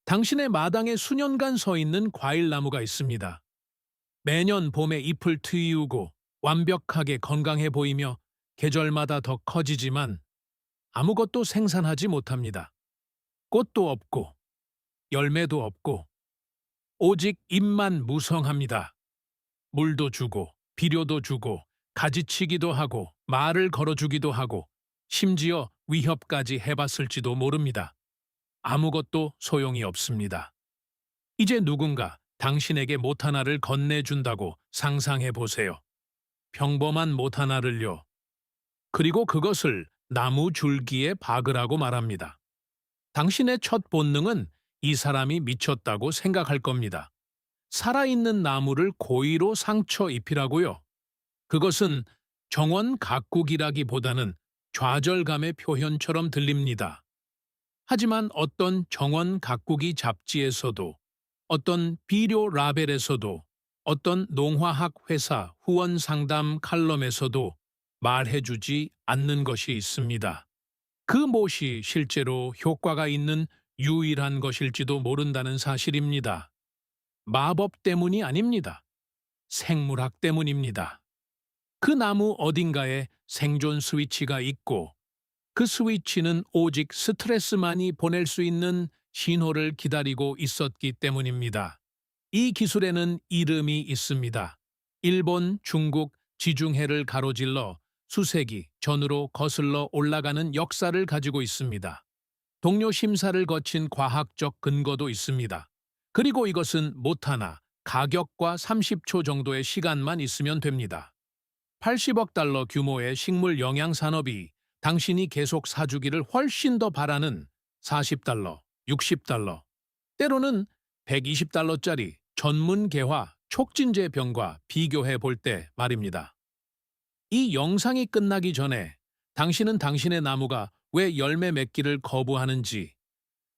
당신의 마당에 수년간 서 있는 과일나무가 있습니다. 매년 봄에 잎을 트이우고 완벽하게 건강해 보이며 계절마다 더 커지지만 아무것도 생산하지 못합니다. 꽃도 없고 열매도 없고 오직 잎만 무성합니다. 물도 주고 비료도 주고 가지치기도 하고 말을 걸어주기도 하고 심지어 위협까지 해봤을지도 모릅니다. 아무것도 소용이 없습니다. 이제 누군가 당신에게 못 하나를 건네준다고 상상해 보세요. 평범한 못 하나를요. 그리고 그것을 나무 줄기에 박으라고 말합니다. 당신의 첫 본능은 이 사람이 미쳤다고 생각할 겁니다. 살아있는 나무를 고의로 상처 입히라고요. 그것은 정원 가꾸기라기보다는 좌절감의 표현처럼 들립니다. 하지만 어떤 정원 가꾸기 잡지에서도, 어떤 비료 라벨에서도, 어떤 농화학 회사 후원 상담 칼럼에서도 말해주지 않는 것이 있습니다. 그 못이 실제로 효과가 있는 유일한 것일지도 모른다는 사실입니다. 마법 때문이 아닙니다. 생물학 때문입니다. 그 나무 어딘가에 생존 스위치가 있고 그 스위치는 오직 스트레스만이 보낼 수 있는 신호를 기다리고 있었기 때문입니다. 이 기술에는 이름이 있습니다. 일본, 중국, 지중해를 가로질러 수세기 전으로 거슬러 올라가는 역사를 가지고 있습니다. 동료 심사를 거친 과학적 근거도 있습니다. 그리고 이것은 못하나 가격과 30초 정도의 시간만 있으면 됩니다. 80억 달러 규모의 식물 영양 산업이 당신이 계속 사주기를 훨씬 더 바라는 40달러, 60달러, 때로는 120달러짜리 전문 개화 촉진제 병과 비교해 볼 때 말입니다. 이 영상이 끝나기 전에 당신은 당신의 나무가 왜 열매 맺기를 거부하는지,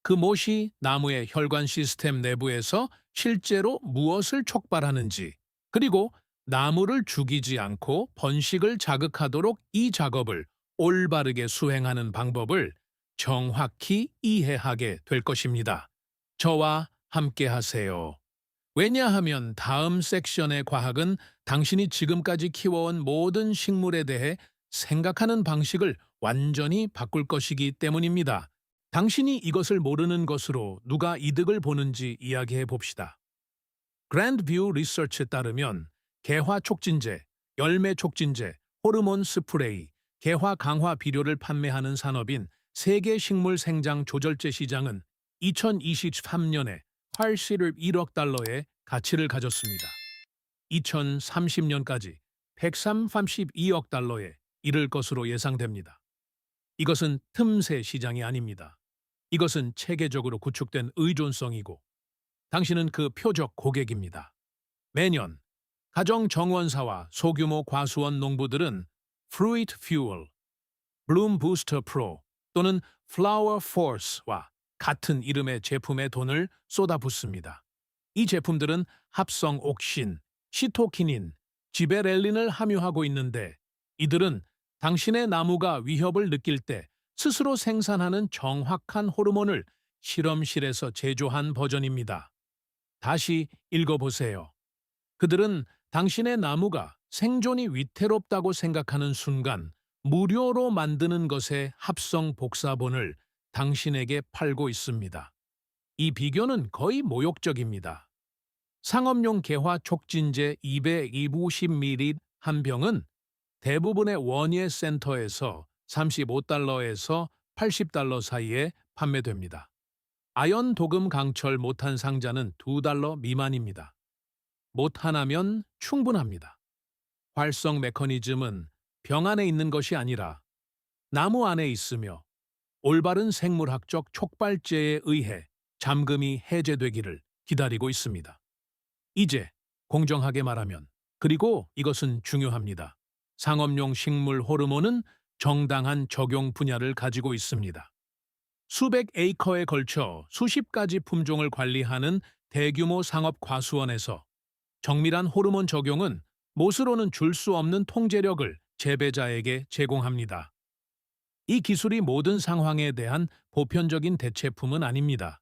그 못이 나무의 혈관 시스템 내부에서 실제로 무엇을 촉발하는지, 그리고 나무를 죽이지 않고 번식을 자극하도록 이 작업을 올바르게 수행하는 방법을 정확히 이해하게 될 것입니다. 저와 함께 하세요. 왜냐하면 다음 섹션의 과학은 당신이 지금까지 키워온 모든 식물에 대해 생각하는 방식을 완전히 바꿀 것이기 때문입니다. 당신이 이것을 모르는 것으로 누가 이득을 보는지 이야기해 봅시다. 그랜드뷰 리서치에 따르면 개화 촉진제, 열매 촉진제, 호르몬 스프레이, 개화 강화 비료를 판매하는 산업인 세계 식물 생장 조절제 시장은 2023년에 81억 달러의 가치를 가졌습니다. 2030년까지 132억 달러에 이를 것으로 예상됩니다. 이것은 틈새 시장이 아닙니다. 이것은 체계적으로 구축된 의존성이고 당신은 그 표적 고객입니다. 매년 가정 정원사와 소규모 과수원 농부들은 Fruit Fuel, Bloom Booster Pro 또는 Flower Force와 같은 이름의 제품에 돈을 쏟아붓습니다. 이 제품들은 합성 옥신, 시토키닌, 지베렐린을 함유하고 있는데 이들은 당신의 나무가 위협을 느낄 때 스스로 생산하는 정확한 호르몬을 실험실에서 제조한 버전입니다. 다시 읽어보세요. 그들은 당신의 나무가 생존이 위태롭다고 생각하는 순간 무료로 만드는 것의 합성 복사본을 당신에게 팔고 있습니다. 이 비교는 거의 모욕적입니다. 상업용 개화 촉진제 250ml 한 병은 대부분의 원예 센터에서 35달러에서 80달러 사이에 판매됩니다. 아연 도금 강철 못한 상자는 2달러 미만입니다. 못 하나면 충분합니다. 활성 메커니즘은 병 안에 있는 것이 아니라 나무 안에 있으며 올바른 생물학적 촉발제에 의해 잠금이 해제되기를 기다리고 있습니다. 이제 공정하게 말하면, 그리고 이것은 중요합니다. 상업용 식물 호르몬은 정당한 적용 분야를 가지고 있습니다. 수백 에이커에 걸쳐 수십 가지 품종을 관리하는 대규모 상업 과수원에서 정밀한 호르몬 적용은 못으로는 줄 수 없는 통제력을 재배자에게 제공합니다. 이 기술이 모든 상황에 대한 보편적인 대체품은 아닙니다.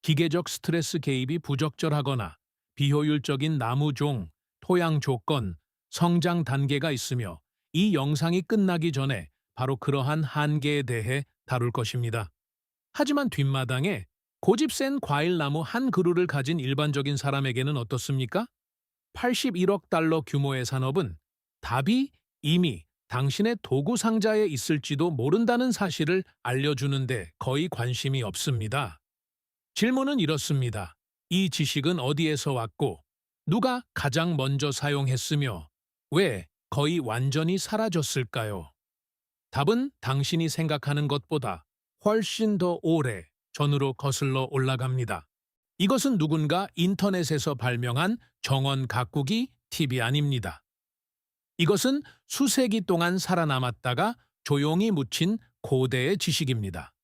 기계적 스트레스 개입이 부적절하거나 비효율적인 나무종, 토양 조건, 성장 단계가 있으며 이 영상이 끝나기 전에 바로 그러한 한계에 대해 다룰 것입니다. 하지만 뒷마당에 고집 센 과일나무 한 그루를 가진 일반적인 사람에게는 어떻습니까? 81억 달러 규모의 산업은 답이 이미 당신의 도구 상자에 있을지도 모른다는 사실을 알려주는데 거의 관심이 없습니다. 질문은 이렇습니다. 이 지식은 어디에서 왔고, 누가 가장 먼저 사용했으며, 왜 거의 완전히 사라졌을까요? 답은 당신이 생각하는 것보다 훨씬 더 오래 전으로 거슬러 올라갑니다. 이것은 누군가 인터넷에서 발명한 정원 가꾸기 팁이 아닙니다. 이것은 수세기 동안 살아남았다가 조용히 묻힌 고대의 지식입니다.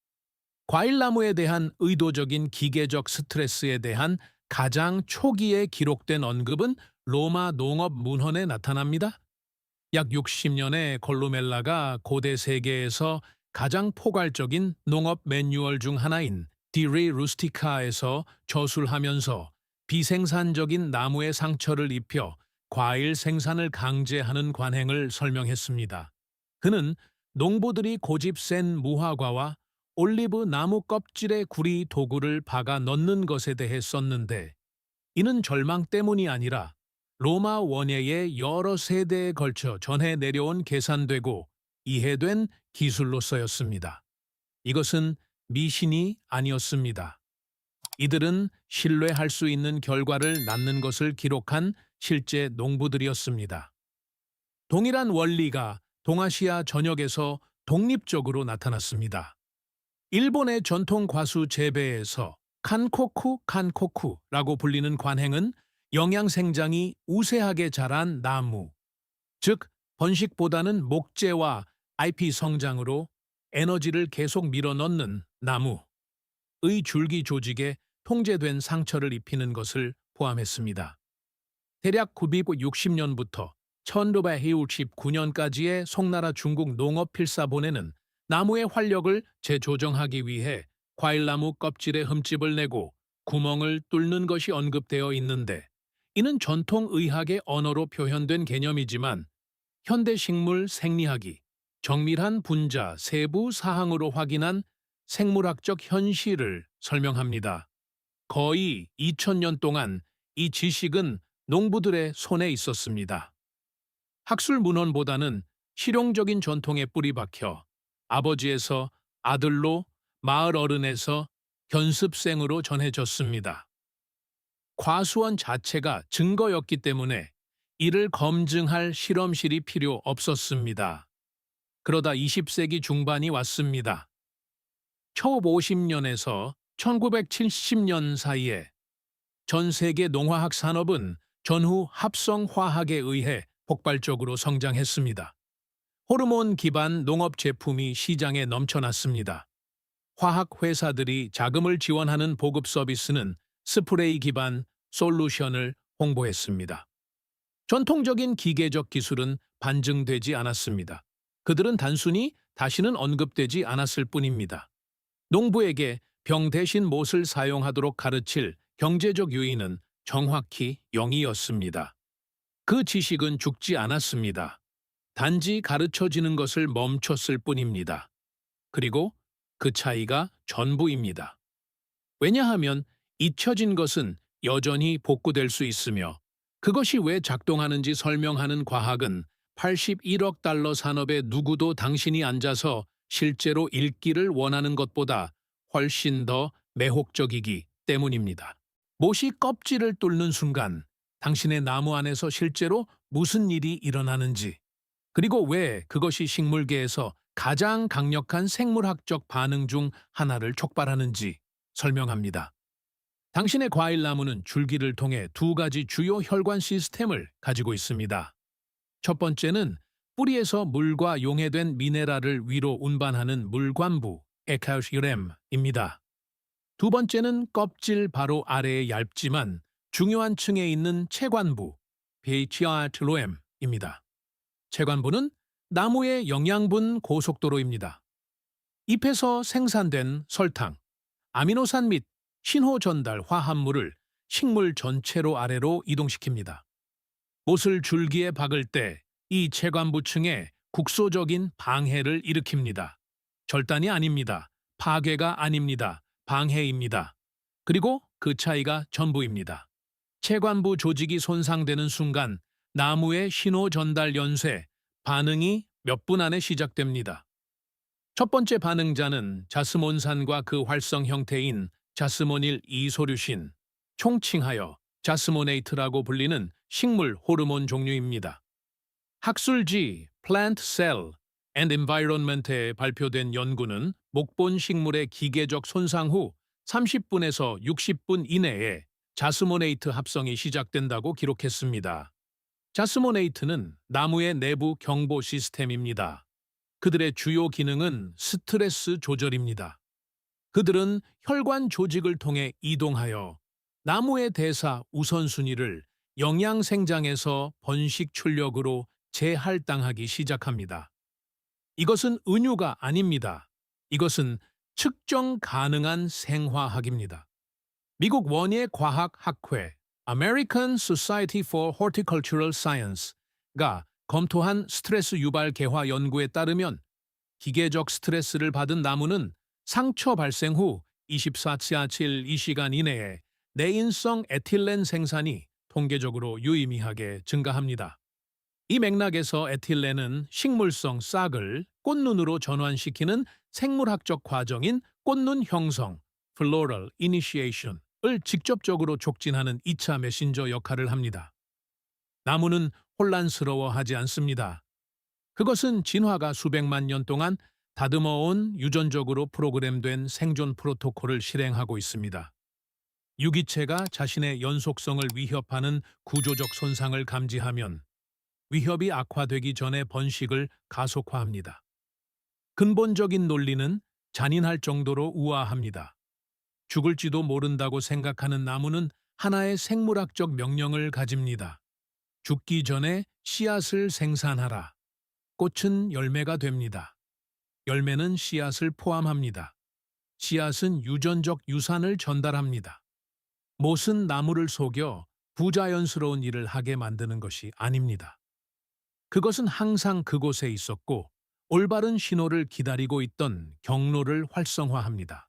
과일나무에 대한 의도적인 기계적 스트레스에 대한 가장 초기에 기록된 언급은 로마 농업 문헌에 나타납니다. 약 60년의 콜루멜라가 고대 세계에서 가장 포괄적인 농업 매뉴얼 중 하나인 디리 루스티카에서 저술하면서 비생산적인 나무에 상처를 입혀 과일 생산을 강제하는 관행을 설명했습니다. 그는 농부들이 고집 센 무화과와 올리브 나무 껍질에 구리 도구를 박아 넣는 것에 대해 썼는데 이는 절망 때문이 아니라 로마 원예의 여러 세대에 걸쳐 전해 내려온 계산되고 이해된 기술로서였습니다. 이것은 미신이 아니었습니다. 이들은 신뢰할 수 있는 결과를 낳는 것을 기록한 실제 농부들이었습니다. 동일한 원리가 동아시아 전역에서 독립적으로 나타났습니다. 일본의 전통 과수 재배에서 칸코쿠라고 불리는 관행은 영양 생장이 우세하게 자란 나무, 즉 번식보다는 목재와 IP 성장으로 에너지를 계속 밀어넣는 나무의 줄기 조직에 통제된 상처를 입히는 것을 포함했습니다. 대략 960년부터 1969년까지의 송나라 중국 농업 필사본에는 나무의 활력을 재조정하기 위해 과일나무 껍질에 흠집을 내고 구멍을 뚫는 것이 언급되어 있는데 이는 전통 의학의 언어로 표현된 개념이지만 현대 식물 생리학이 정밀한 분자 세부 사항으로 확인한 생물학적 현실을 설명합니다. 거의 2000년 동안 이 지식은 농부들의 손에 있었습니다. 학술 문헌보다는 실용적인 전통에 뿌리 박혀 아버지에서 아들로 마을 어른에서 견습생으로 전해졌습니다. 과수원 자체가 증거였기 때문에 이를 검증할 실험실이 필요 없었습니다. 그러다 20세기 중반이 왔습니다. 1950년에서 1970년 사이에 전 세계 농화학 산업은 전후 합성화학에 의해 폭발적으로 성장했습니다. 호르몬 기반 농업 제품이 시장에 넘쳐났습니다. 화학 회사들이 자금을 지원하는 보급 서비스는 스프레이 기반 솔루션을 홍보했습니다. 전통적인 기계적 기술은 반증되지 않았습니다. 그들은 단순히 다시는 언급되지 않았을 뿐입니다. 농부에게 병 대신 못을 사용하도록 가르칠 경제적 유인은 정확히 0이었습니다. 그 지식은 죽지 않았습니다. 단지 가르쳐지는 것을 멈췄을 뿐입니다. 그리고 그 차이가 전부입니다. 왜냐하면 잊혀진 것은 여전히 복구될 수 있으며 그것이 왜 작동하는지 설명하는 과학은 81억 달러 산업에 누구도 당신이 앉아서 실제로 읽기를 원하는 것보다 훨씬 더 매혹적이기 때문입니다. 못이 껍질을 뚫는 순간 당신의 나무 안에서 실제로 무슨 일이 일어나는지, 그리고 왜 그것이 식물계에서 가장 강력한 생물학적 반응 중 하나를 촉발하는지 설명합니다. 당신의 과일나무는 줄기를 통해 두 가지 주요 혈관 시스템을 가지고 있습니다. 첫 번째는 뿌리에서 물과 용해된 미네랄을 위로 운반하는 물관부, 에카우시렘입니다. 두 번째는 껍질 바로 아래에 얇지만 중요한 층에 있는 채관부, 베이치아트로엠입니다. 채관부는 나무의 영양분 고속도로입니다. 잎에서 생산된 설탕, 아미노산 및 신호 전달 화합물을 식물 전체로 아래로 이동시킵니다. 못을 줄기에 박을 때 이 채관부층에 국소적인 방해를 일으킵니다. 절단이 아닙니다. 파괴가 아닙니다. 방해입니다. 그리고 그 차이가 전부입니다. 채관부 조직이 손상되는 순간 나무의 신호 전달 연쇄, 반응이 몇 분 안에 시작됩니다. 첫 번째 반응자는 자스몬산과 그 활성 형태인 자스모닐 이소류신, 총칭하여 자스모네이트라고 불리는 식물 호르몬 종류입니다. 학술지 Plant Cell and Environment에 발표된 연구는 목본 식물의 기계적 손상 후 30분에서 60분 이내에 자스모네이트 합성이 시작된다고 기록했습니다. 자스모네이트는 나무의 내부 경보 시스템입니다. 그들의 주요 기능은 스트레스 조절입니다. 그들은 혈관 조직을 통해 이동하여 나무의 대사 우선순위를 영양 생장에서 번식 출력으로 재할당하기 시작합니다. 이것은 은유가 아닙니다. 이것은 측정 가능한 생화학입니다. 미국 원예 과학 학회 American Society for Horticultural Science가 검토한 스트레스 유발 개화 연구에 따르면 기계적 스트레스를 받은 나무는 상처 발생 후 24시간 이내에 내인성 에틸렌 생산이 통계적으로 유의미하게 증가합니다. 이 맥락에서 에틸렌은 식물성 싹을 꽃눈으로 전환시키는 생물학적 과정인 꽃눈 형성, Floral Initiation을 직접적으로 촉진하는 2차 메신저 역할을 합니다. 나무는 혼란스러워하지 않습니다. 그것은 진화가 수백만 년 동안 다듬어온 유전적으로 프로그램된 생존 프로토콜을 실행하고 있습니다. 유기체가 자신의 연속성을 위협하는 구조적 손상을 감지하면 위협이 악화되기 전에 번식을 가속화합니다. 근본적인 논리는 잔인할 정도로 우아합니다. 죽을지도 모른다고 생각하는 나무는 하나의 생물학적 명령을 가집니다. 죽기 전에 씨앗을 생산하라. 꽃은 열매가 됩니다. 열매는 씨앗을 포함합니다. 씨앗은 유전적 유산을 전달합니다. 못은 나무를 속여 부자연스러운 일을 하게 만드는 것이 아닙니다. 그것은 항상 그곳에 있었고 올바른 신호를 기다리고 있던 경로를 활성화합니다.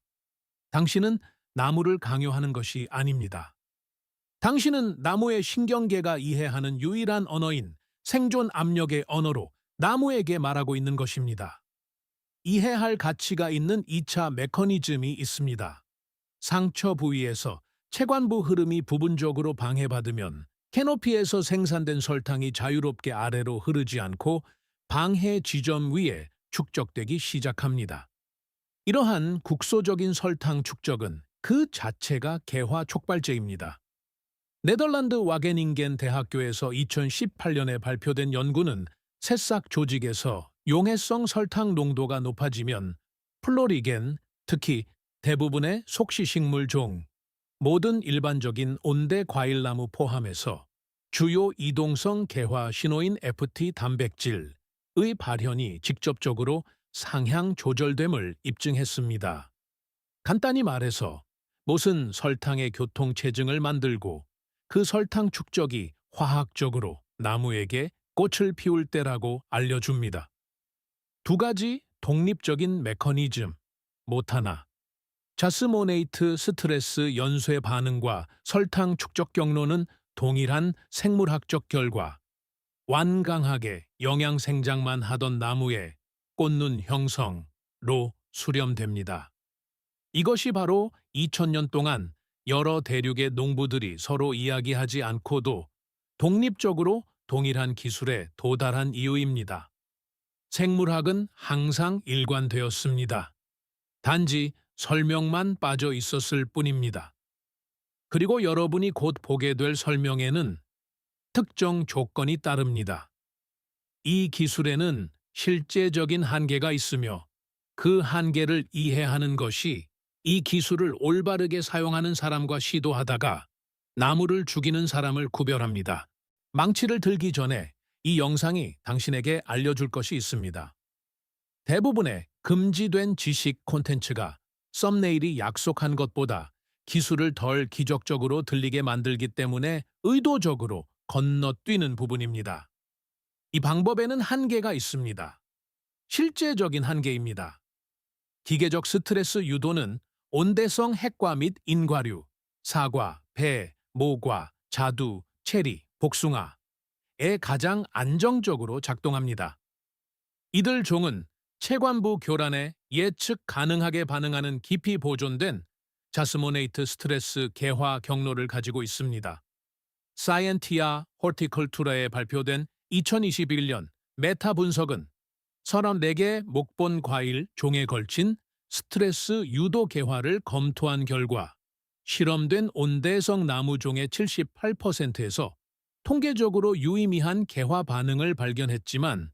당신은 나무를 강요하는 것이 아닙니다. 당신은 나무의 신경계가 이해하는 유일한 언어인 생존 압력의 언어로 나무에게 말하고 있는 것입니다. 이해할 가치가 있는 2차 메커니즘이 있습니다. 상처 부위에서 채관부 흐름이 부분적으로 방해받으면 캐노피에서 생산된 설탕이 자유롭게 아래로 흐르지 않고 방해 지점 위에 축적되기 시작합니다. 이러한 국소적인 설탕 축적은 그 자체가 개화 촉발제입니다. 네덜란드 와게닝겐 대학교에서 2018년에 발표된 연구는 새싹 조직에서 용해성 설탕 농도가 높아지면 플로리겐, 특히 대부분의 속시식물 종, 모든 일반적인 온대 과일나무 포함해서 주요 이동성 개화 신호인 FT 단백질의 발현이 직접적으로 상향 조절됨을 입증했습니다. 간단히 말해서 못은 설탕의 교통체증을 만들고 그 설탕 축적이 화학적으로 나무에게 꽃을 피울 때라고 알려줍니다. 두 가지 독립적인 메커니즘, 못 하나. 자스모네이트 스트레스 연쇄 반응과 설탕 축적 경로는 동일한 생물학적 결과, 완강하게 영양 생장만 하던 나무의 꽃눈 형성로 수렴됩니다. 이것이 바로 2000년 동안 여러 대륙의 농부들이 서로 이야기하지 않고도 독립적으로 동일한 기술에 도달한 이유입니다. 생물학은 항상 일관되었습니다. 단지 설명만 빠져 있었을 뿐입니다. 그리고 여러분이 곧 보게 될 설명에는 특정 조건이 따릅니다. 이 기술에는 실제적인 한계가 있으며 그 한계를 이해하는 것이 이 기술을 올바르게 사용하는 사람과 시도하다가 나무를 죽이는 사람을 구별합니다. 망치를 들기 전에 이 영상이 당신에게 알려줄 것이 있습니다. 대부분의 금지된 지식 콘텐츠가 썸네일이 약속한 것보다 기술을 덜 기적적으로 들리게 만들기 때문에 의도적으로 건너뛰는 부분입니다. 이 방법에는 한계가 있습니다. 실제적인 한계입니다. 기계적 스트레스 유도는 온대성 핵과 및 인과류, 사과, 배, 모과, 자두, 체리, 복숭아에 가장 안정적으로 작동합니다. 이들 종은 체관부 교란에 예측 가능하게 반응하는 깊이 보존된 자스모네이트 스트레스 개화 경로를 가지고 있습니다. 사이엔티아 호르티컬투라에 발표된 2021년 메타 분석은 34개 목본 과일 종에 걸친 스트레스 유도 개화를 검토한 결과 실험된 온대성 나무 종의 78%에서 통계적으로 유의미한 개화 반응을 발견했지만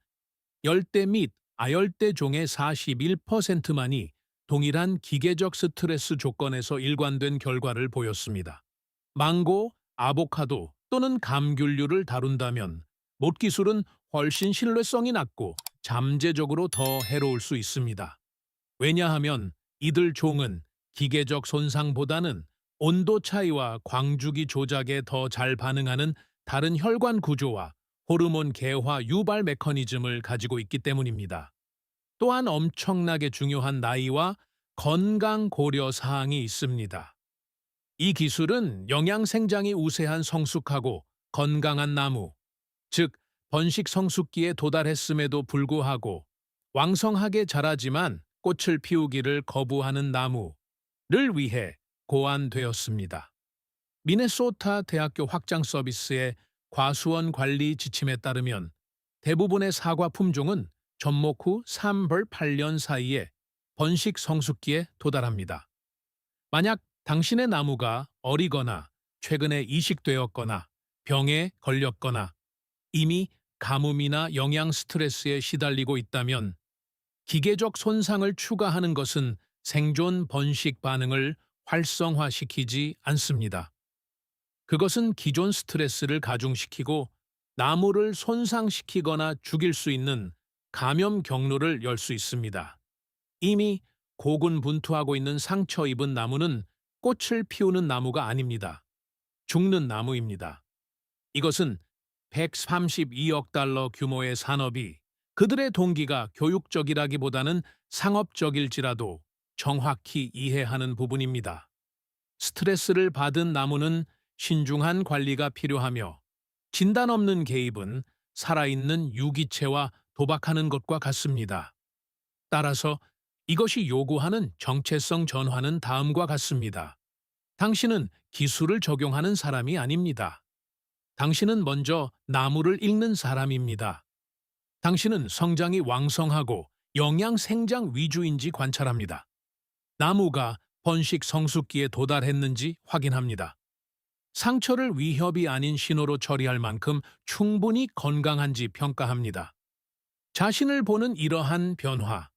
열대 및 아열대 종의 41%만이 동일한 기계적 스트레스 조건에서 일관된 결과를 보였습니다. 망고, 아보카도 또는 감귤류를 다룬다면 못기술은 훨씬 신뢰성이 낮고 잠재적으로 더 해로울 수 있습니다. 왜냐하면 이들 종은 기계적 손상보다는 온도 차이와 광주기 조작에 더 잘 반응하는 다른 혈관 구조와 호르몬 개화 유발 메커니즘을 가지고 있기 때문입니다. 또한 엄청나게 중요한 나이와 건강 고려 사항이 있습니다. 이 기술은 영양 생장이 우세한 성숙하고 건강한 나무, 즉 번식 성숙기에 도달했음에도 불구하고 왕성하게 자라지만 꽃을 피우기를 거부하는 나무를 위해 고안되었습니다. 미네소타 대학교 확장 서비스의 과수원 관리 지침에 따르면 대부분의 사과 품종은 접목 후 3벌 8년 사이에 번식 성숙기에 도달합니다. 만약 당신의 나무가 어리거나 최근에 이식되었거나 병에 걸렸거나 이미 가뭄이나 영양 스트레스에 시달리고 있다면 기계적 손상을 추가하는 것은 생존 번식 반응을 활성화시키지 않습니다. 그것은 기존 스트레스를 가중시키고 나무를 손상시키거나 죽일 수 있는 감염 경로를 열 수 있습니다. 이미 고군분투하고 있는 상처 입은 나무는 꽃을 피우는 나무가 아닙니다. 죽는 나무입니다. 이것은 132억 달러 규모의 산업이 그들의 동기가 교육적이라기보다는 상업적일지라도 정확히 이해하는 부분입니다. 스트레스를 받은 나무는 신중한 관리가 필요하며 진단 없는 개입은 살아있는 유기체와 도박하는 것과 같습니다. 따라서 이것이 요구하는 정체성 전환은 다음과 같습니다. 당신은 기술을 적용하는 사람이 아닙니다. 당신은 먼저 나무를 읽는 사람입니다. 당신은 성장이 왕성하고 영양 생장 위주인지 관찰합니다. 나무가 번식 성숙기에 도달했는지 확인합니다. 상처를 위협이 아닌 신호로 처리할 만큼 충분히 건강한지 평가합니다. 자신을 보는 이러한 변화.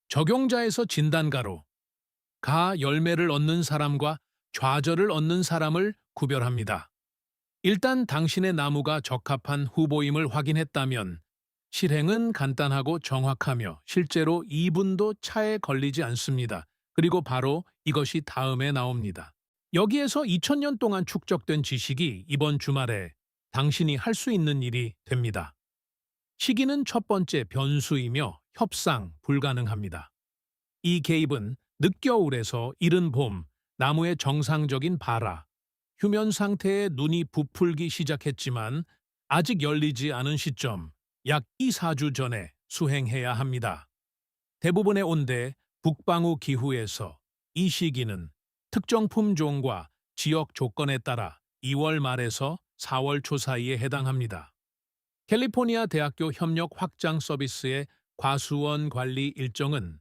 적용자에서 진단가로 가 열매를 얻는 사람과 좌절을 얻는 사람을 구별합니다. 일단 당신의 나무가 적합한 후보임을 확인했다면 실행은 간단하고 정확하며 실제로 2분도 차에 걸리지 않습니다. 그리고 바로 이것이 다음에 나옵니다. 여기에서 2000년 동안 축적된 지식이 이번 주말에 당신이 할 수 있는 일이 됩니다. 시기는 첫 번째 변수이며 협상 불가능합니다. 이 개입은 늦겨울에서 이른 봄, 나무의 정상적인 발화, 휴면 상태에 눈이 부풀기 시작했지만 아직 열리지 않은 시점, 약 2~4주 전에 수행해야 합니다. 대부분의 온대, 북방우 기후에서 이 시기는 특정 품종과 지역 조건에 따라 2월 말에서 4월 초 사이에 해당합니다. 캘리포니아 대학교 협력 확장 서비스의 과수원 관리 일정은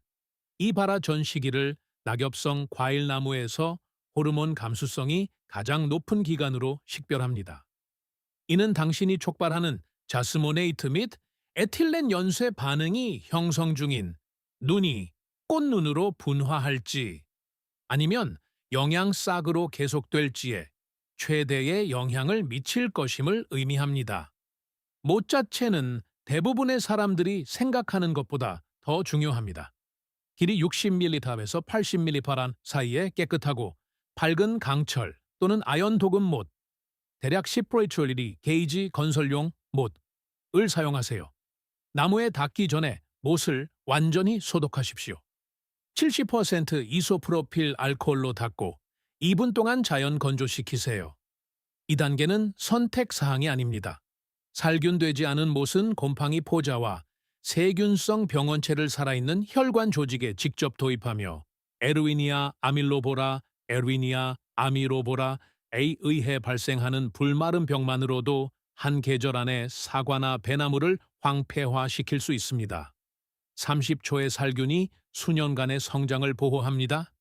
이 발화 전 시기를 낙엽성 과일나무에서 호르몬 감수성이 가장 높은 기간으로 식별합니다. 이는 당신이 촉발하는 자스모네이트 및 에틸렌 연쇄 반응이 형성 중인 눈이 꽃눈으로 분화할지 아니면 영양 싹으로 계속될지에 최대의 영향을 미칠 것임을 의미합니다. 못 자체는 대부분의 사람들이 생각하는 것보다 더 중요합니다. 길이 60ml에서 80ml 사이에 깨끗하고 밝은 강철 또는 아연 도금 못, 대략 10브레이트리 게이지 건설용 못을 사용하세요. 나무에 닿기 전에 못을 완전히 소독하십시오. 70% 이소프로필 알코올로 닦고 2분 동안 자연 건조시키세요. 이 단계는 선택 사항이 아닙니다. 살균되지 않은 못은 곰팡이 포자와 세균성 병원체를 살아있는 혈관 조직에 직접 도입하며 에르위니아 아밀로보라, 에르위니아 아미로보라에 의해 발생하는 불마른 병만으로도 한 계절 안에 사과나 배나무를 황폐화시킬 수 있습니다. 30초의 살균이 수년간의 성장을 보호합니다.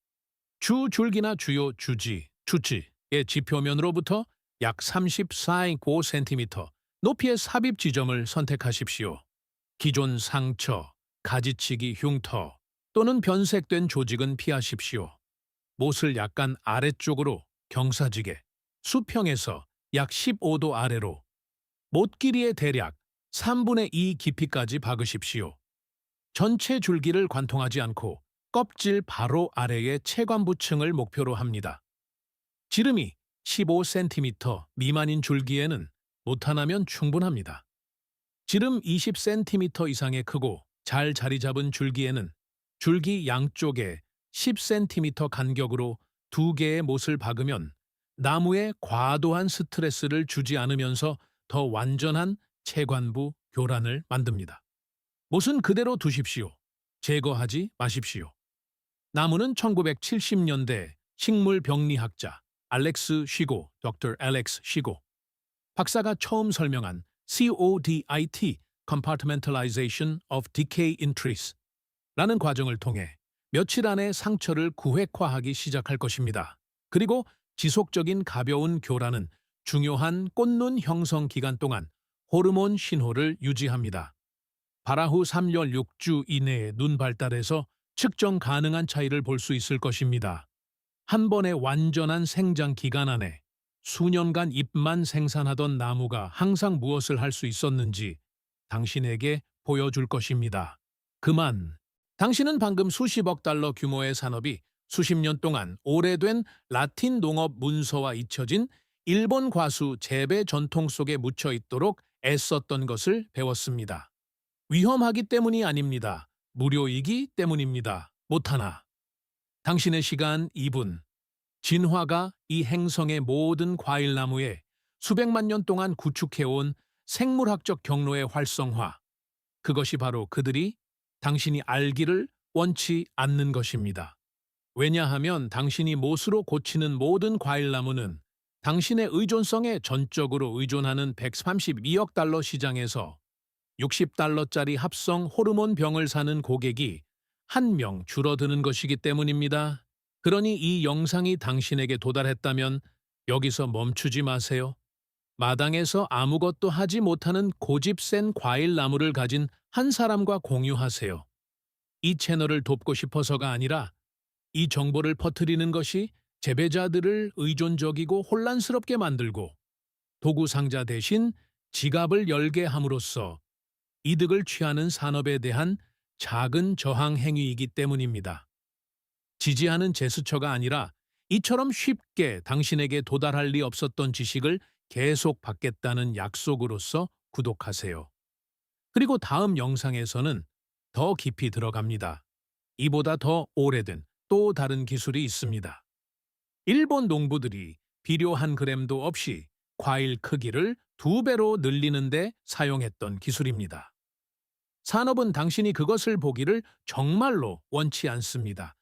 주 줄기나 주요 주지, 주지의 지표면으로부터 약 34.5cm 높이의 삽입 지점을 선택하십시오. 기존 상처, 가지치기 흉터 또는 변색된 조직은 피하십시오. 못을 약간 아래쪽으로 경사지게, 수평에서 약 15도 아래로, 못 길이의 대략 3분의 2 깊이까지 박으십시오. 전체 줄기를 관통하지 않고 껍질 바로 아래의 채관부층을 목표로 합니다. 지름이 15cm 미만인 줄기에는 못 하나면 충분합니다. 지름 20cm 이상의 크고 잘 자리 잡은 줄기에는 줄기 양쪽에 10cm 간격으로 2개의 못을 박으면 나무에 과도한 스트레스를 주지 않으면서 더 완전한 채관부 교란을 만듭니다. 못은 그대로 두십시오. 제거하지 마십시오. 나무는 1970년대 식물병리학자 알렉스 쉬고, Dr. Alex 쉬고 박사가 처음 설명한 CODIT, Compartmentalization of Decay in Trees 라는 과정을 통해 며칠 안에 상처를 구획화하기 시작할 것입니다. 그리고 지속적인 가벼운 교란은 중요한 꽃눈 형성 기간 동안 호르몬 신호를 유지합니다. 발화 후 3열 6주 이내에 눈 발달에서 측정 가능한 차이를 볼 수 있을 것입니다. 한 번의 완전한 생장 기간 안에 수년간 잎만 생산하던 나무가 항상 무엇을 할 수 있었는지 당신에게 보여줄 것입니다. 그만. 당신은 방금 수십억 달러 규모의 산업이 수십 년 동안 오래된 라틴 농업 문서와 잊혀진 일본 과수 재배 전통 속에 묻혀 있도록 애썼던 것을 배웠습니다. 위험하기 때문이 아닙니다. 무료이기 때문입니다. 못하나. 당신의 시간 2분. 진화가 이 행성의 모든 과일나무에 수백만 년 동안 구축해온 생물학적 경로의 활성화. 그것이 바로 그들이 당신이 알기를 원치 않는 것입니다. 왜냐하면 당신이 못으로 고치는 모든 과일나무는 당신의 의존성에 전적으로 의존하는 132억 달러 시장에서 60달러짜리 합성 호르몬 병을 사는 고객이 한 명 줄어드는 것이기 때문입니다. 그러니 이 영상이 당신에게 도달했다면 여기서 멈추지 마세요. 마당에서 아무것도 하지 못하는 고집센 과일나무를 가진 한 사람과 공유하세요. 이 채널을 돕고 싶어서가 아니라 이 정보를 퍼뜨리는 것이 재배자들을 의존적이고 혼란스럽게 만들고 도구 상자 대신 지갑을 열게 함으로써 이득을 취하는 산업에 대한 작은 저항 행위이기 때문입니다. 지지하는 제스처가 아니라 이처럼 쉽게 당신에게 도달할 리 없었던 지식을 계속 받겠다는 약속으로서 구독하세요. 그리고 다음 영상에서는 더 깊이 들어갑니다. 이보다 더 오래된 또 다른 기술이 있습니다. 일본 농부들이 비료 1g도 없이 과일 크기를 2배로 늘리는 데 사용했던 기술입니다. 산업은 당신이 그것을 보기를 정말로 원치 않습니다.